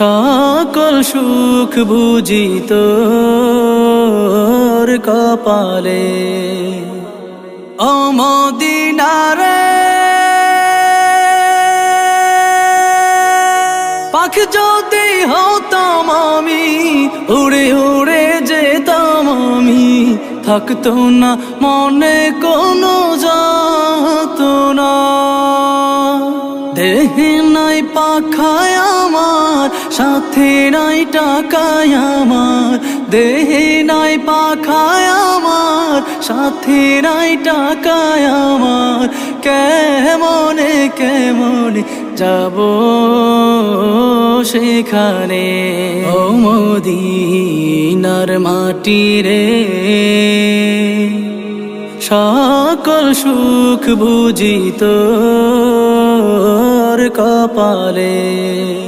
সকল সুখ বুঝি তোর কপালে ও মদিনারে পাখি যদি হতাম আমি উড়ে উড়ে যেতাম আমি থাকতো না মনে কোনো যাতনা দেহে নাই পাখায় আমার সাথে নাই টাকায় আমার দেহে নাই পাখায় আমার সাথে নাই টাকায় আমার কেমনে কেমনে যাব সেখানে ও মদিনার মাটি রে সকল সুখ বুঝি তোর কপালে।